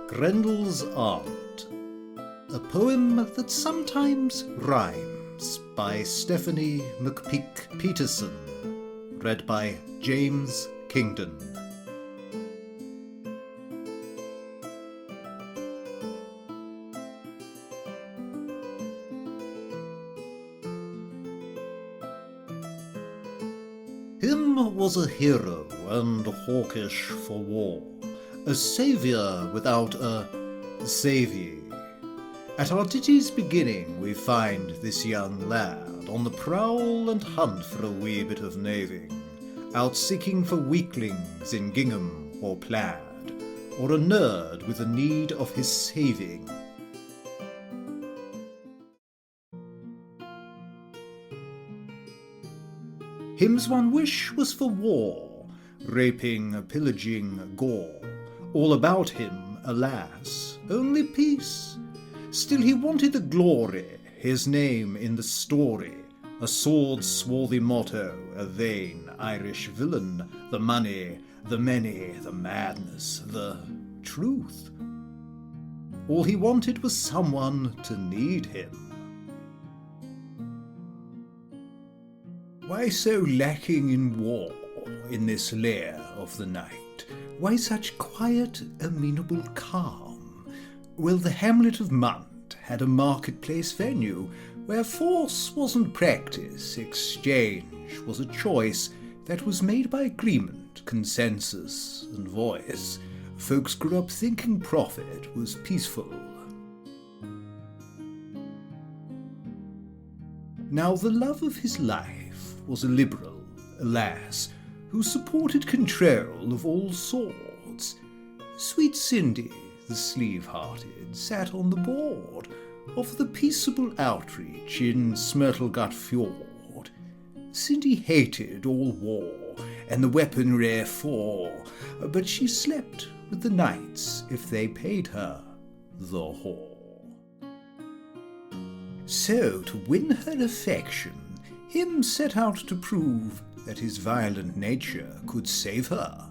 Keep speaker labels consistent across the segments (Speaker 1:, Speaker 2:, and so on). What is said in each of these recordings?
Speaker 1: Grendel's Aunt, a poem that sometimes rhymes, by Stephanie McPeak Peterson, read by James Kingdon. Him was a hero and hawkish for war, a saviour without a saviour. At our ditty's beginning we find this young lad on the prowl and hunt for a wee bit of knaving, out seeking for weaklings in gingham or plaid, or a nerd with a need of his saving. Him's one wish was for war, raping, pillaging, gore. All about him, alas, only peace. Still he wanted the glory, his name in the story, a sword's swarthy motto, a vain Irish villain, the money, the many, the madness, the truth. All he wanted was someone to need him. Why so lacking in war in this lair of the night? Why such quiet, amenable calm? Well, the hamlet of Munt had a marketplace venue where force wasn't practice, exchange was a choice that was made by agreement, consensus, and voice. Folks grew up thinking profit was peaceful. Now the love of his life was a liberal, alas, who supported control of all sorts. Sweet Cindy, the sleeve-hearted, sat on the board of the peaceable outreach in Smirtlegut Fjord. Cindy hated all war and the weaponry for, but she slept with the knights if they paid her the whore. So, to win her affection, him set out to prove that his violent nature could save her.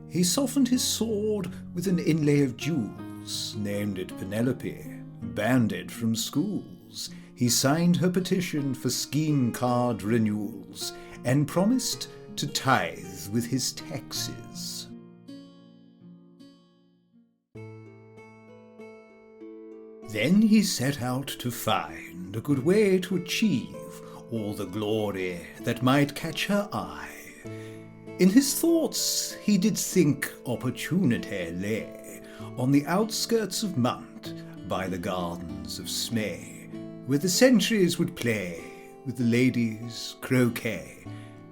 Speaker 1: He softened his sword with an inlay of jewels, named it Penelope, banned it from schools. He signed her petition for scheme card renewals, and promised to tithe with his taxes. Then he set out to find a good way to achieve all the glory that might catch her eye. In his thoughts he did think opportunity lay on the outskirts of Munt, by the gardens of Smay, where the sentries would play with the ladies' croquet,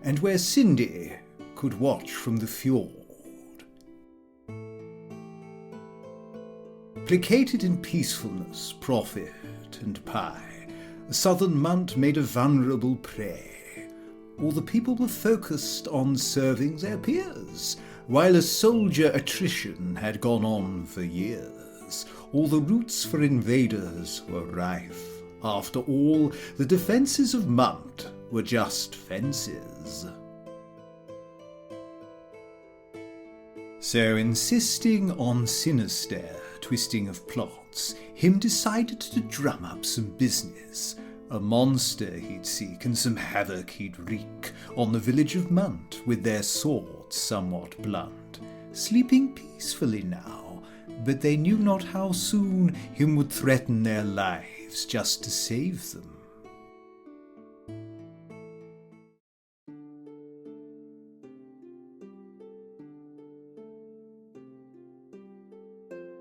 Speaker 1: and where Cindy could watch from the fjord. Placated in peacefulness, profit, and pie, southern Munt made a vulnerable prey. All the people were focused on serving their peers, while a soldier attrition had gone on for years. All the routes for invaders were rife. After all, the defences of Munt were just fences. So, insisting on sinister twisting of plots, him decided to drum up some business. A monster he'd seek and some havoc he'd wreak on the village of Munt with their swords somewhat blunt, sleeping peacefully now, but they knew not how soon him would threaten their lives just to save them.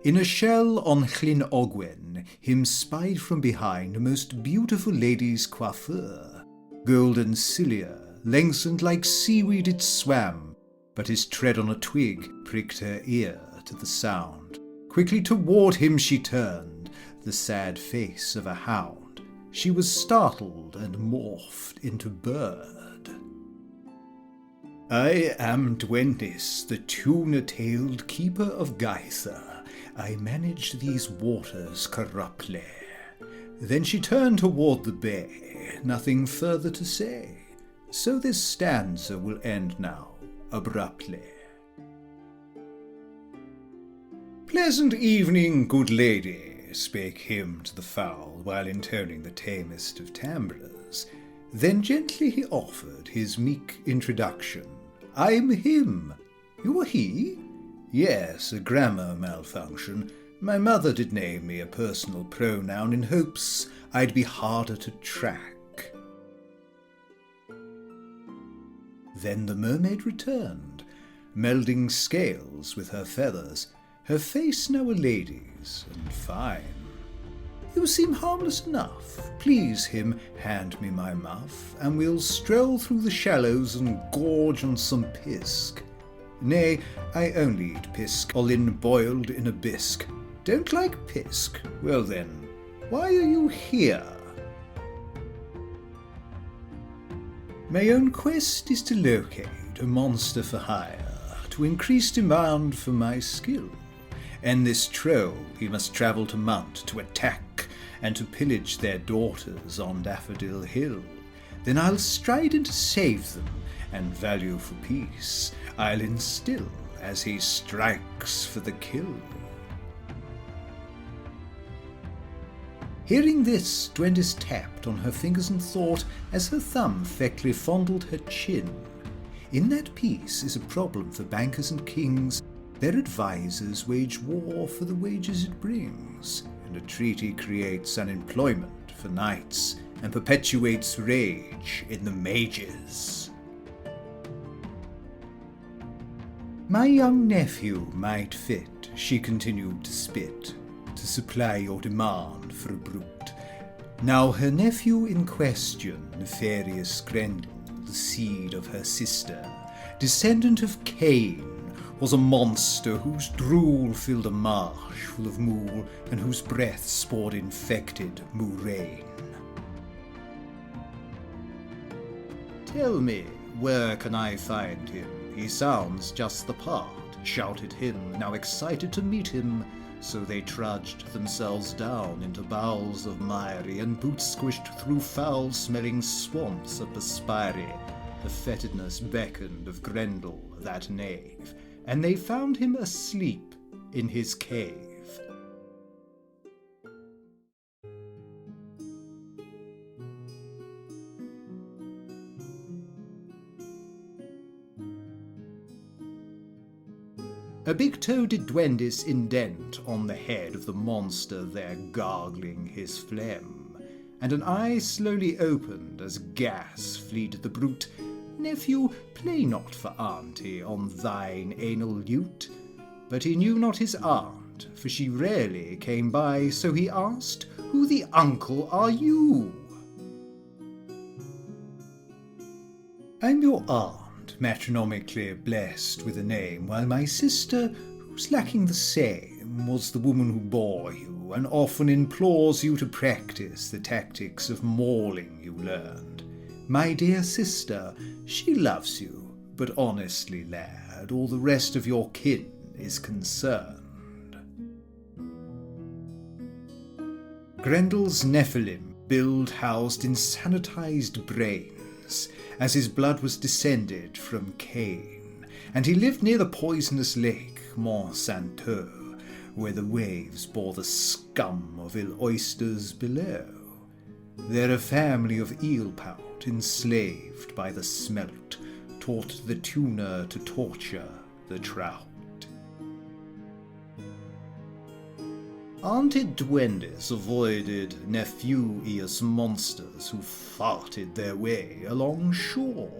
Speaker 1: In a shell on Llyn Ogwen, him spied from behind a most beautiful lady's coiffure. Golden cilia, lengthened like seaweed it swam, but his tread on a twig pricked her ear to the sound. Quickly toward him she turned, the sad face of a hound. She was startled and morphed into bird. I am Dwendis, the tuna-tailed keeper of Gaither. I manage these waters corruptly. Then she turned toward the bay, nothing further to say. So this stanza will end now, abruptly. Pleasant evening, good lady, spake him to the fowl, while intoning the tamest of timbrels. Then gently he offered his meek introduction. I'm him. You're he? Yes, a grammar malfunction. My mother did name me a personal pronoun in hopes I'd be harder to track. Then the mermaid returned, melding scales with her feathers, her face now a lady's and fine. You seem harmless enough. Please him, hand me my muff, and we'll stroll through the shallows and gorge on some pisk. Nay, I only eat pisk, Olin boiled in a bisque. Don't like pisk? Well then, why are you here? My own quest is to locate a monster for hire, to increase demand for my skill. And this troll he must travel to Mount to attack and to pillage their daughters on Daffodil Hill. Then I'll stride in to save them, and value for peace I'll instill as he strikes for the kill. Hearing this, Duendes tapped on her fingers and thought, as her thumb feckly fondled her chin. In that peace is a problem for bankers and kings. Their advisers wage war for the wages it brings, and a treaty creates unemployment for knights and perpetuates rage in the mages. My young nephew might fit, she continued to spit, to supply your demand for a brute. Now her nephew in question, nefarious Grendel, the seed of her sister, descendant of Cain, was a monster whose drool filled a marsh full of mool, and whose breath spored infected murrain. Tell me, where can I find him? He sounds just the part, shouted him, now excited to meet him. So they trudged themselves down into bowels of miry, and boots squished through foul-smelling swamps of perspiry. The fetidness beckoned of Grendel, that knave, and they found him asleep in his cave. A big toe-did Duendes indent on the head of the monster there gargling his phlegm, and an eye slowly opened as gas fleed the brute. Nephew, play not for auntie on thine anal lute. But he knew not his aunt, for she rarely came by, so he asked, Who the uncle are you? I'm your aunt, matronomically blessed with a name, while my sister, who's lacking the same, was the woman who bore you, and often implores you to practice the tactics of mauling you learned. My dear sister, she loves you, but honestly, lad, all the rest of your kin is concerned. Grendel's Nephilim build housed insanitized brains, as his blood was descended from Cain, and he lived near the poisonous lake Mont Sainteux, where the waves bore the scum of ill oysters below. They're a family of eel-pout, enslaved by the smelt, taught the tuna to torture the trout. Auntie Duendes avoided nephew-ious monsters who farted their way along shore,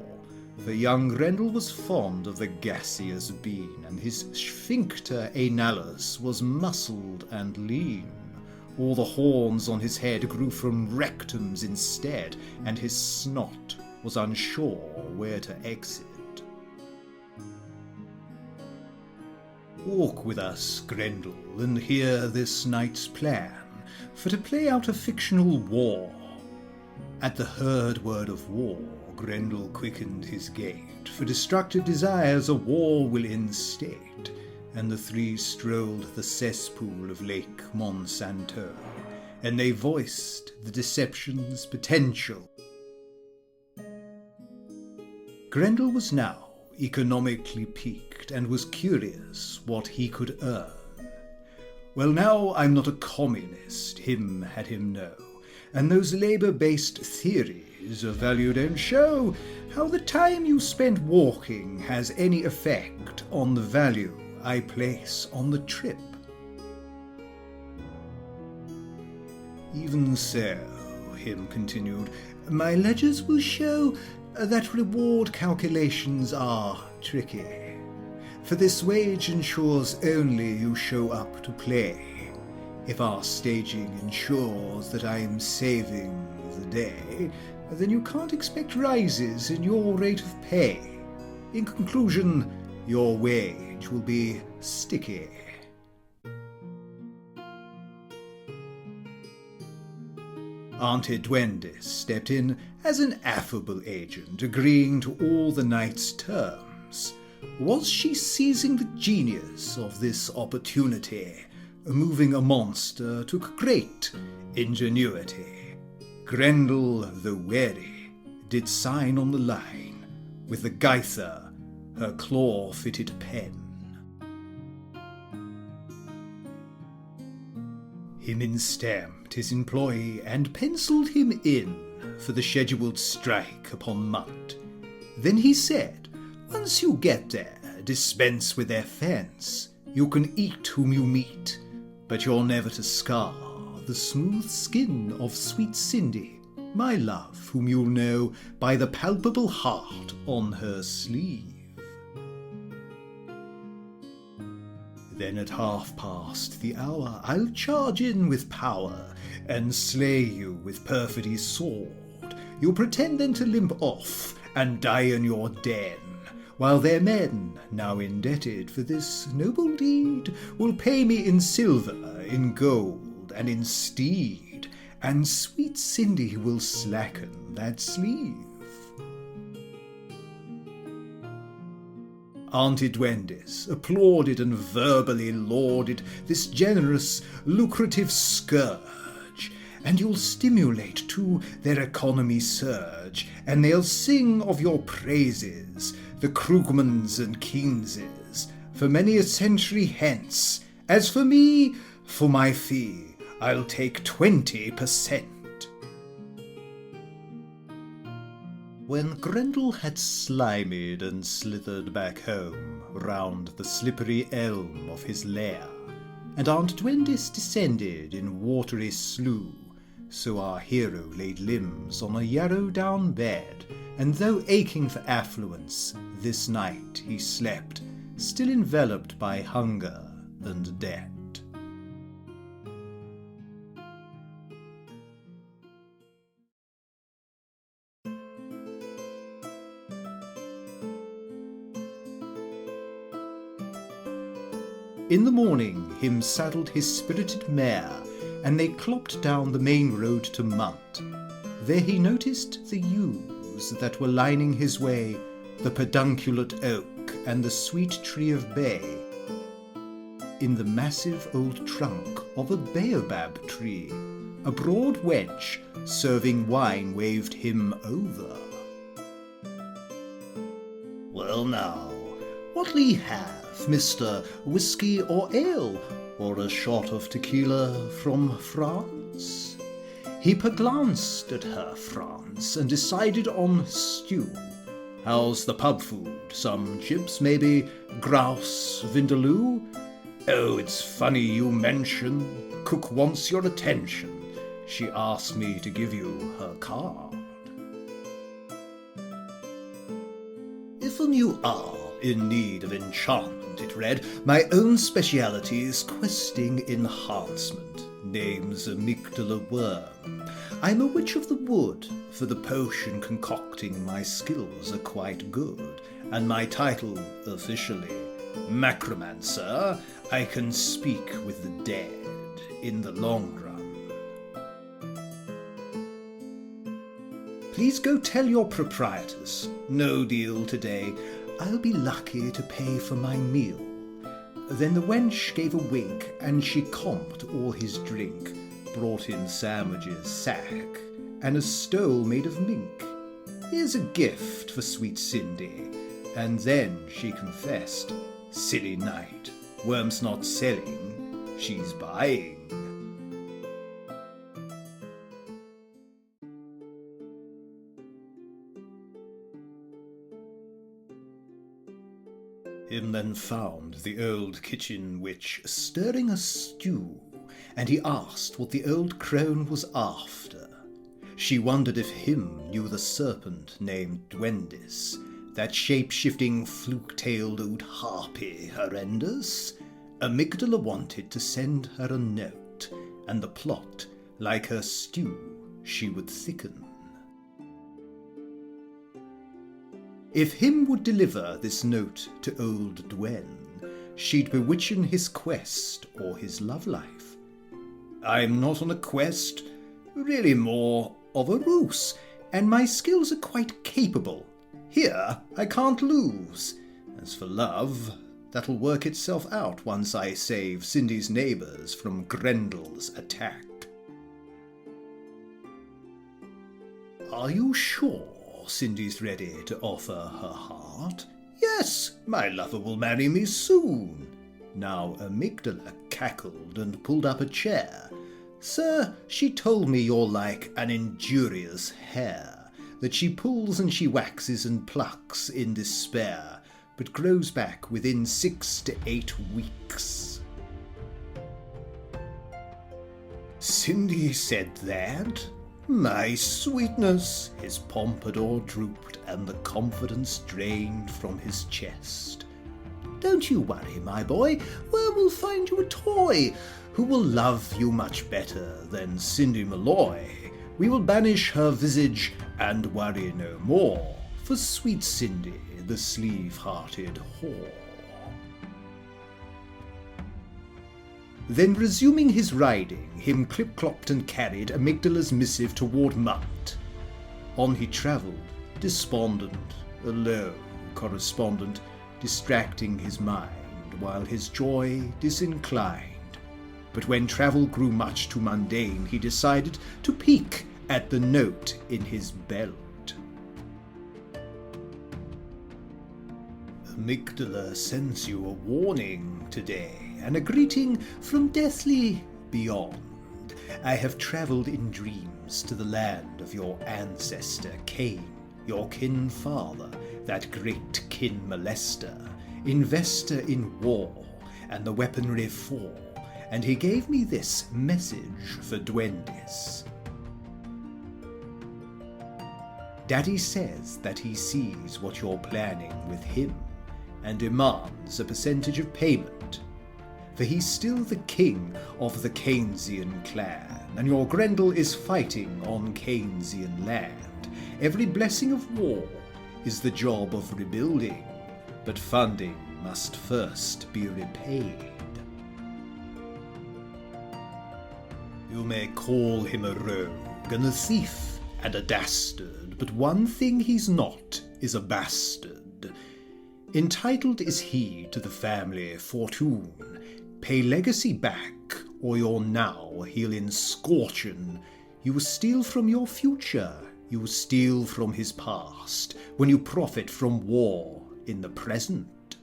Speaker 1: for young Grendel was fond of the gaseous bean, and his sphincter analus was muscled and lean. All the horns on his head grew from rectums instead, and his snot was unsure where to exit. Walk with us, Grendel, and hear this night's plan, for to play out a fictional war. At the heard word of war, Grendel quickened his gait, for destructive desires a war will instate, and the three strolled the cesspool of Lake Mont Sainteux, and they voiced the deception's potential. Grendel was now economically piqued, and was curious what he could earn. Well, now I'm not a communist, him had him know, and those labour-based theories of value don't show how the time you spent walking has any effect on the value I place on the trip. Even so, him continued, my ledgers will show that reward calculations are tricky. For this wage ensures only you show up to play. If our staging ensures that I'm saving the day, then you can't expect rises in your rate of pay. In conclusion, your wage will be sticky. Auntie Duendes stepped in as an affable agent, agreeing to all the knight's terms. Was she seizing the genius of this opportunity? Moving a monster took great ingenuity. Grendel, though wary, did sign on the line, with the gyther, her claw-fitted pen. Him stamped his employee and pencilled him in for the scheduled strike upon Mutt. Then he said, once you get there, dispense with their fence. You can eat whom you meet, but you're never to scar the smooth skin of sweet Cindy, my love, whom you'll know by the palpable heart on her sleeve. Then at 1/2 the hour I'll charge in with power and slay you with perfidy's sword. You'll pretend then to limp off and die in your den, while their men, now indebted for this noble deed, will pay me in silver, in gold, and in steed, and sweet Cindy will slacken that sleeve. Auntie Duendes applauded and verbally lauded this generous, lucrative scourge, and you'll stimulate to their economy surge, and they'll sing of your praises, the Krugmans and Keyneses, for many a century hence. As for me, for my fee, I'll take 20%. When Grendel had slimed and slithered back home round the slippery elm of his lair, and Aunt Duendes descended in watery slough, so our hero laid limbs on a yarrow-down bed, and though aching for affluence, this night he slept, still enveloped by hunger and debt. In the morning him saddled his spirited mare, and they clopped down the main road to Munt. There he noticed the yews that were lining his way, the pedunculate oak and the sweet tree of bay. In the massive old trunk of a baobab tree, a broad wench serving wine waved him over. Well now, what'll ye have, Mr. Whiskey or ale, or a shot of tequila from France? He glanced at her France and decided on stew. How's the pub food? Some chips, maybe? Grouse, vindaloo? Oh, it's funny you mention. Cook wants your attention. She asked me to give you her card. If you are in need of enchantment, it read, my own speciality is questing enhancement. Name's amygdala worm. I'm a witch of the wood. For the potion concocting my skills are quite good, and my title, officially, macromancer. I can speak with the dead in the long run. Please go tell your proprietors, no deal today. I'll be lucky to pay for my meal. Then the wench gave a wink, and she comped all his drink, brought him sandwiches, sack, and a stole made of mink. Here's a gift for sweet Cindy. And then she confessed, silly knight, worms not selling, she's buying. Him then found the old kitchen witch stirring a stew, and he asked what the old crone was after. She wondered if him knew the serpent named Duendis, that shape-shifting fluke-tailed old harpy horrendous. Amygdala wanted to send her a note, and the plot, like her stew, she would thicken. If him would deliver this note to old Dwen, she'd bewitchen his quest or his love life. I'm not on a quest, really more of a ruse, and my skills are quite capable. Here I can't lose. As for love, that'll work itself out once I save Cindy's neighbours from Grendel's attack. Are you sure Cindy's ready to offer her heart? Yes, my lover will marry me soon. Now Amygdala cackled and pulled up a chair. Sir, she told me you're like an injurious hare, that she pulls and she waxes and plucks in despair, but grows back within 6 to 8 weeks. Cindy said that? My sweetness! His pompadour drooped and the confidence drained from his chest. Don't you worry, my boy, where we'll find you a toy who will love you much better than Cindy Malloy. We will banish her visage and worry no more for sweet Cindy, the sleeve-hearted whore. Then resuming his riding, him clip-clopped and carried Amygdala's missive toward Munt. On he travelled, despondent, a low correspondent, distracting his mind, while his joy disinclined. But when travel grew much too mundane, he decided to peek at the note in his belt. Amygdala sends you a warning today, and a greeting from deathly beyond. I have travelled in dreams to the land of your ancestor Cain, your kin father, that great kin molester, investor in war and the weaponry for, and he gave me this message for Duendis. Daddy says that he sees what you're planning with him, and demands a percentage of payment, for he's still the king of the Keynesian clan, and your Grendel is fighting on Keynesian land. Every blessing of war is the job of rebuilding, but funding must first be repaid. You may call him a rogue, and a thief, and a dastard, but one thing he's not is a bastard. Entitled is he to the family fortune. Pay legacy back, or you're now he'll inscortion. You steal from your future, you steal from his past, when you profit from war in the present.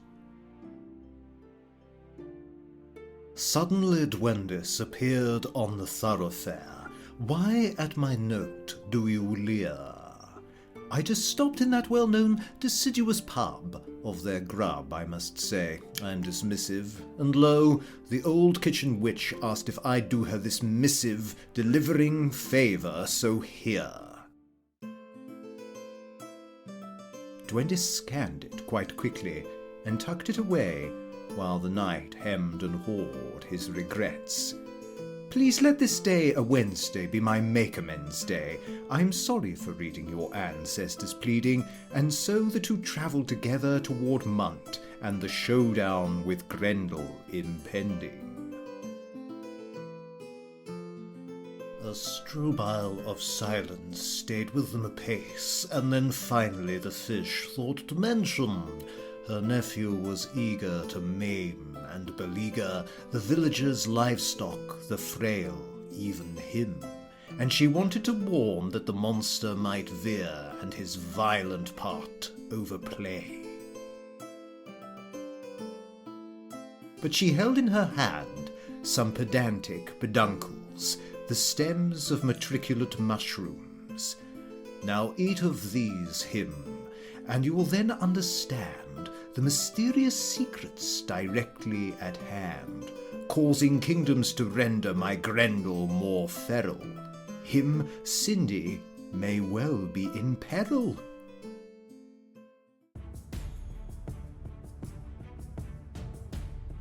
Speaker 1: Suddenly Duendis appeared on the thoroughfare. Why at my note do you leer? I just stopped in that well-known deciduous pub, of their grub, I must say. I'm dismissive, and lo, the old kitchen witch asked if I'd do her this missive, delivering favour, so here. Duendis scanned it quite quickly, and tucked it away, while the knight hemmed and hawed his regrets. Please let this day, a Wednesday, be my make-amends day. I'm sorry for reading your ancestors' pleading, and so the two travelled together toward Munt, and the showdown with Grendel impending. A strobile of silence stayed with them apace, and then finally the fish thought to mention her nephew was eager to maim and beleaguer the villagers' livestock, the frail, even him, and she wanted to warn that the monster might veer and his violent part overplay. But she held in her hand some pedantic peduncles, the stems of matriculate mushrooms. Now eat of these, him, and you will then understand the mysterious secrets directly at hand, causing kingdoms to render my Grendel more feral. Him, Cindy, may well be in peril.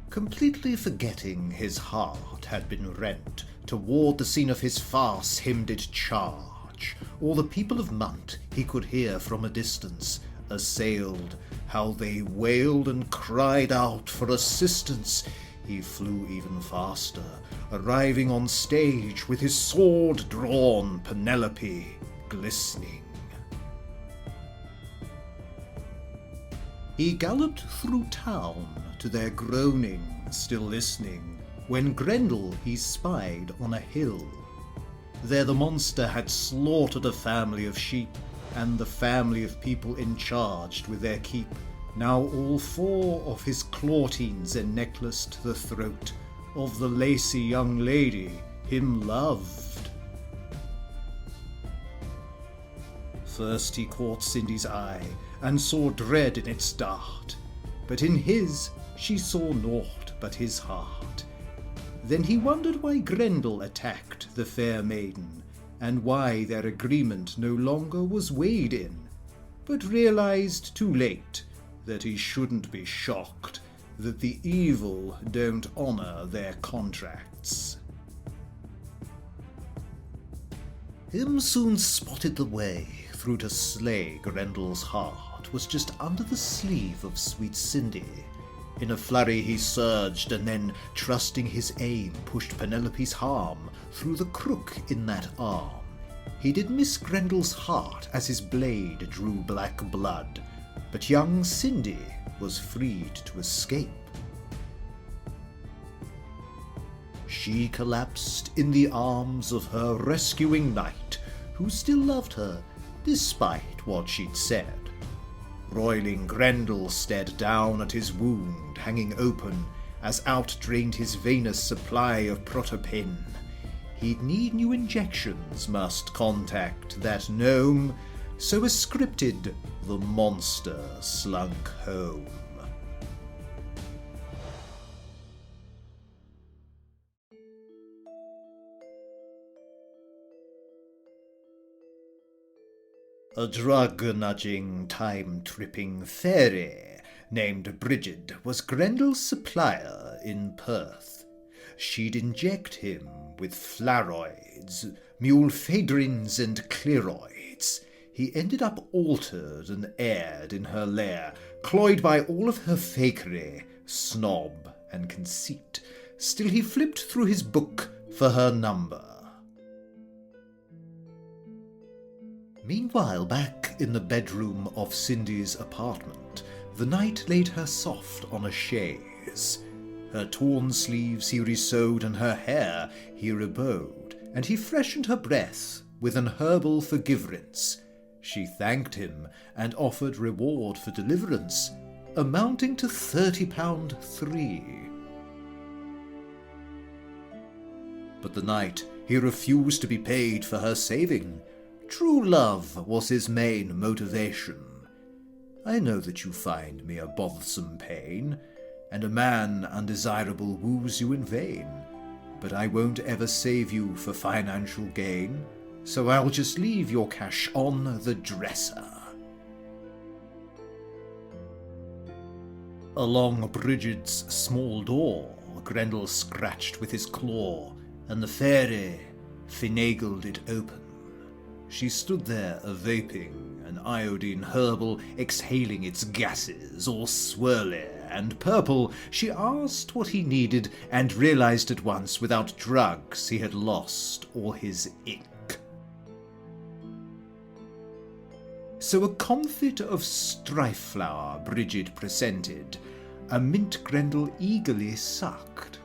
Speaker 1: Completely forgetting his heart had been rent, toward the scene of his farce him did charge. All the people of Munt he could hear from a distance, assailed, how they wailed and cried out for assistance. He flew even faster, arriving on stage with his sword drawn, Penelope glistening. He galloped through town, to their groaning still listening, when Grendel he spied on a hill. There the monster had slaughtered a family of sheep, and the family of people incharged with their keep. Now all 4 of his clawtines necklaced the throat of the lacy young lady him loved. First he caught Cindy's eye, and saw dread in its dart, but in his she saw naught but his heart. Then he wondered why Grendel attacked the fair maiden, and why their agreement no longer was weighed in, but realized too late that he shouldn't be shocked that the evil don't honor their contracts. Him soon spotted the way through to slay Grendel's heart was just under the sleeve of sweet Cindy. In a flurry he surged, and then, trusting his aim, pushed Penelope's harm through the crook in that arm. He did miss Grendel's heart as his blade drew black blood, but young Cindy was freed to escape. She collapsed in the arms of her rescuing knight, who still loved her, despite what she'd said. Roiling Grendel stared down at his wound hanging open, as out drained his venous supply of protopin. He'd need new injections, must contact that gnome, so as scripted, the monster slunk home. A drug-nudging, time-tripping fairy named Bridget was Grendel's supplier in Perth. She'd inject him with flaroids, mulefadrins and cleroids. He ended up altered and aired in her lair, cloyed by all of her fakery, snob and conceit. Still he flipped through his book for her number. Meanwhile, back in the bedroom of Cindy's apartment, the knight laid her soft on a chaise. Her torn sleeves he resewed, and her hair he rebowed, and he freshened her breath with an herbal forgiverance. She thanked him, and offered reward for deliverance, amounting to £30 But the knight, he refused to be paid for her saving. True love was his main motivation. I know that you find me a bothersome pain, and a man undesirable woos you in vain, but I won't ever save you for financial gain, so I'll just leave your cash on the dresser. Along Bridget's small door, Grendel scratched with his claw, and the fairy finagled it open. She stood there a-vaping, an iodine herbal exhaling its gases, all swirly and purple. She asked what he needed, and realized at once without drugs he had lost all his ick. So a comfit of strife flower Bridget presented, a mint Grendel eagerly sucked.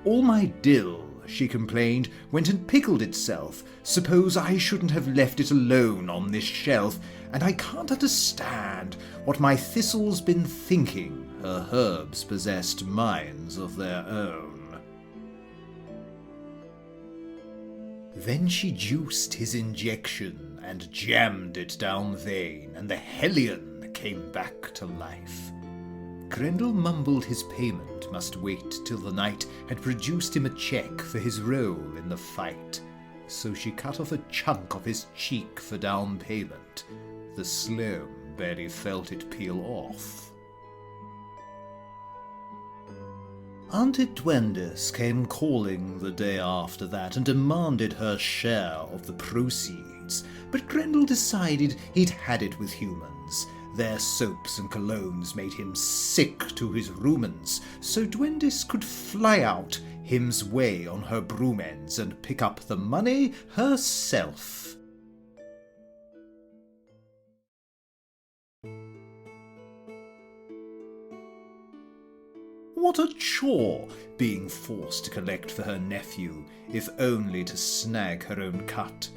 Speaker 1: All my dill, she complained, went and pickled itself. Suppose I shouldn't have left it alone on this shelf, and I can't understand what my thistle's been thinking. Her herbs possessed minds of their own. Then she juiced his injection and jammed it down vein, and the hellion came back to life. Grendel mumbled his payment must wait till the night had produced him a cheque for his role in the fight, so she cut off a chunk of his cheek for down payment. The Sloane barely felt it peel off. Aunt Edwendis came calling the day after that and demanded her share of the proceeds, but Grendel decided he'd had it with humans. Their soaps and colognes made him sick to his rumens, so Dwendis could fly out him's way on her broom ends and pick up the money herself. What a chore, being forced to collect for her nephew, if only to snag her own cut.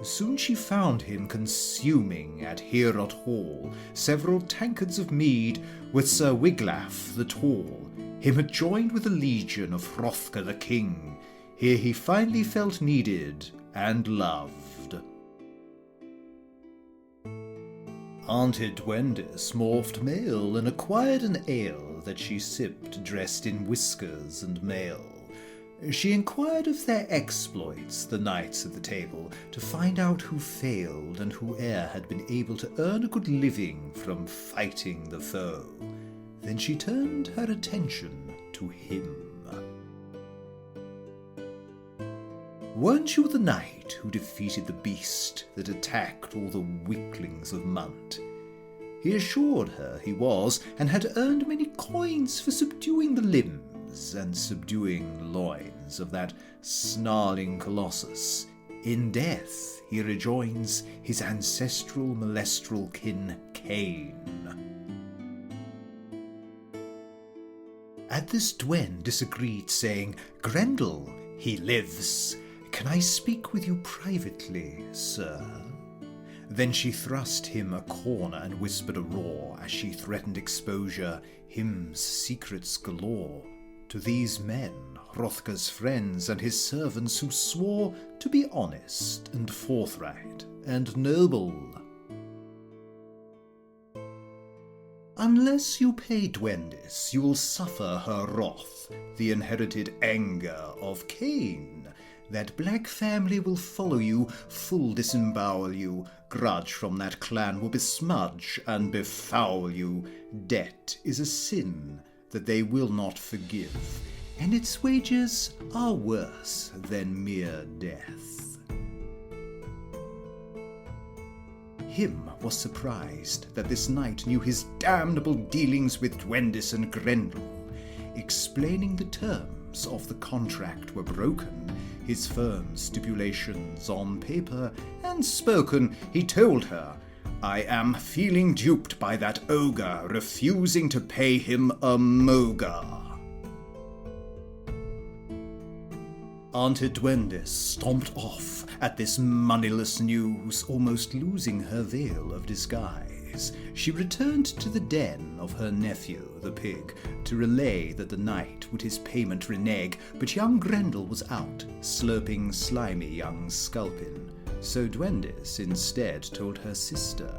Speaker 1: Soon she found him consuming at Heorot Hall several tankards of mead with Sir Wiglaf the Tall. Him had joined with a legion of Hrothgar the King. Here he finally felt needed and loved. Aunt Edwendis morphed male and acquired an ale that she sipped dressed in whiskers and mail. She inquired of their exploits, the knights at the table, to find out who failed and who e'er had been able to earn a good living from fighting the foe. Then she turned her attention to him. Weren't you the knight who defeated the beast that attacked all the weaklings of Munt? He assured her he was, and had earned many coins for subduing the limbs and subduing the loins of that snarling colossus. In death he rejoins his ancestral molestral kin Cain. At this Dwen disagreed, saying, "Grendel, he lives. Can I speak with you privately, sir?" Then she thrust him a corner and whispered a roar, as she threatened exposure, him's secrets galore, to these men, Hrothgar's friends and his servants, who swore to be honest and forthright and noble. Unless you pay Dwendis, you will suffer her wrath, the inherited anger of Cain. That black family will follow you, full disembowel you. Grudge from that clan will besmudge and befoul you. Debt is a sin that they will not forgive, and its wages are worse than mere death. Him was surprised that this knight knew his damnable dealings with Dwendis and Grendel. Explaining the terms of the contract were broken, his firm stipulations on paper and spoken, he told her, "I am feeling duped by that ogre, refusing to pay him a moga." Aunt Edwendis stomped off at this moneyless news, almost losing her veil of disguise. She returned to the den of her nephew, the pig, to relay that the knight would his payment renege, but young Grendel was out, slurping slimy young Sculpin. So Dwendis instead told her sister.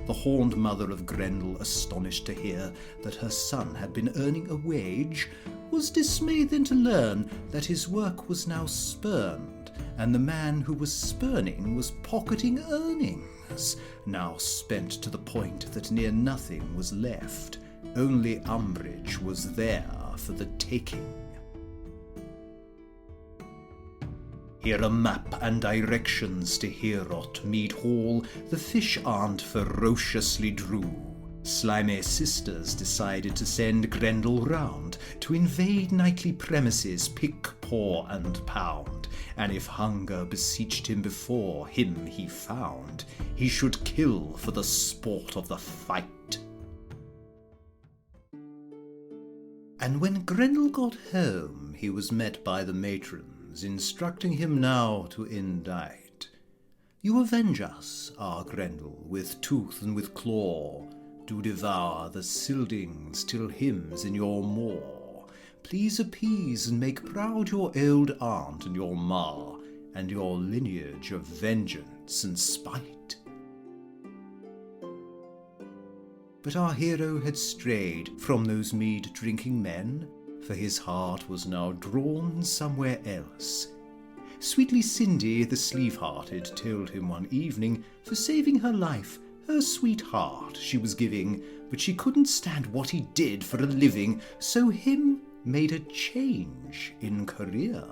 Speaker 1: The horned mother of Grendel, astonished to hear that her son had been earning a wage, was dismayed then to learn that his work was now spurned, and the man who was spurning was pocketing earnings, now spent to the point that near nothing was left. Only umbrage was there for the taking. Here a map and directions to Heorot Mead Hall the fish aunt ferociously drew. Slimy sisters decided to send Grendel round to invade knightly premises, pick, paw, and pound, and if hunger beseeched him before him he found, he should kill for the sport of the fight. And when Grendel got home, he was met by the matrons, instructing him now to indict. You avenge us, our Grendel, with tooth and with claw, do devour the Scyldings till hymns in your maw. please appease and make proud your old aunt and your ma, and your lineage of vengeance and spite. But our hero had strayed from those mead-drinking men, for his heart was now drawn somewhere else. Sweetly Cindy, the sleeve-hearted, told him one evening, for saving her life, her sweetheart she was giving, but she couldn't stand what he did for a living, so him made a change in career.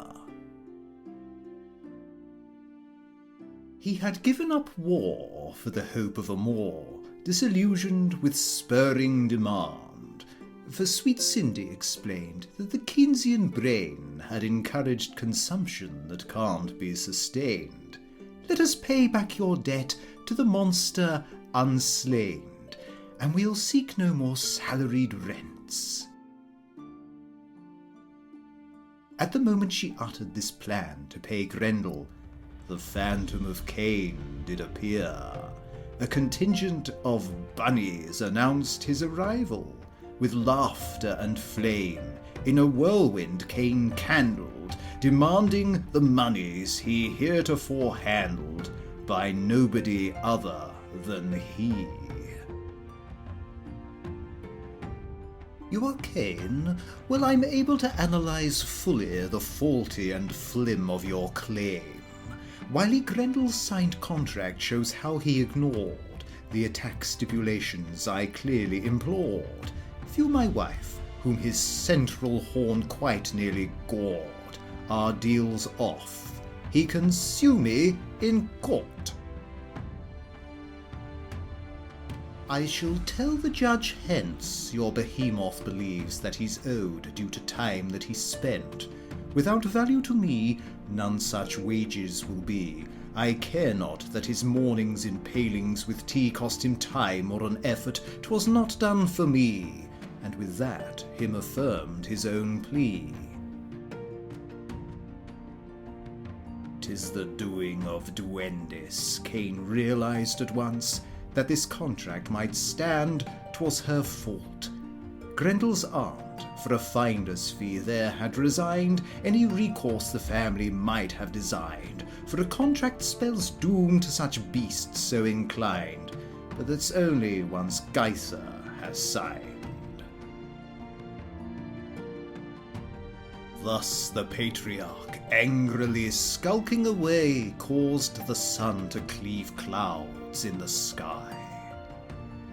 Speaker 1: He had given up war for the hope of a more, disillusioned with spurring demand, for sweet Cindy explained that the Keynesian brain had encouraged consumption that can't be sustained. Let us pay back your debt to the monster unslain, and we'll seek no more salaried rents. At the moment she uttered this plan to pay Grendel, the phantom of Cain did appear. A contingent of bunnies announced his arrival. With laughter and flame, in a whirlwind Cain candled, demanding the moneys he heretofore handled by nobody other than he. You are Cain? Well, I'm able to analyse fully the faulty and flim of your claim. While Grendel's signed contract shows how he ignored the attack stipulations I clearly implored. Few my wife, whom his central horn quite nearly gored, our deals off. He can sue me in court. I shall tell the judge hence your behemoth believes that he's owed due to time that he spent. Without value to me, none such wages will be. I care not that his morning's impalings with tea cost him time or an effort. 'Twas not done for me. And with that him affirmed his own plea. 'Tis the doing of duendes, Cain realized at once. That this contract might stand, 'twas her fault. Grendel's aunt, for a finder's fee, there had resigned any recourse the family might have designed, for a contract spells doom to such beasts so inclined, but that's only once Geither has signed. Thus the patriarch, angrily skulking away, caused the sun to cleave clouds in the sky.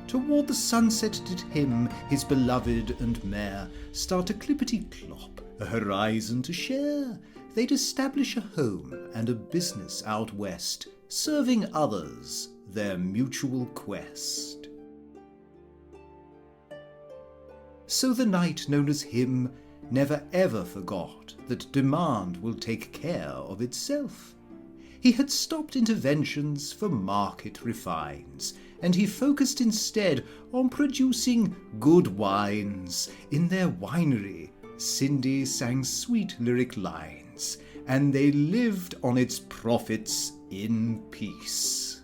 Speaker 1: Toward the sunset did him, his beloved and mare, start a clippity-clop, a horizon to share. They'd establish a home and a business out west, serving others their mutual quest. So the knight known as him never ever forgot that demand will take care of itself. He had stopped interventions for market refines, and he focused instead on producing good wines. In their winery, Cindy sang sweet lyric lines, and they lived on its profits in peace.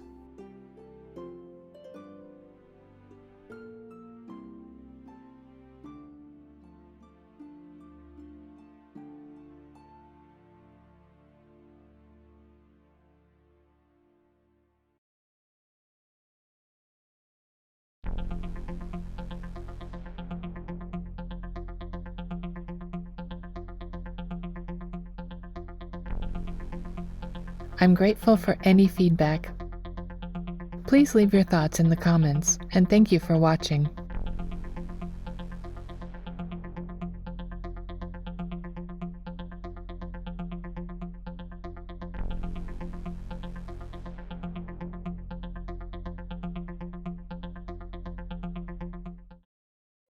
Speaker 2: I'm grateful for any feedback. Please leave your thoughts in the comments, and thank you for watching.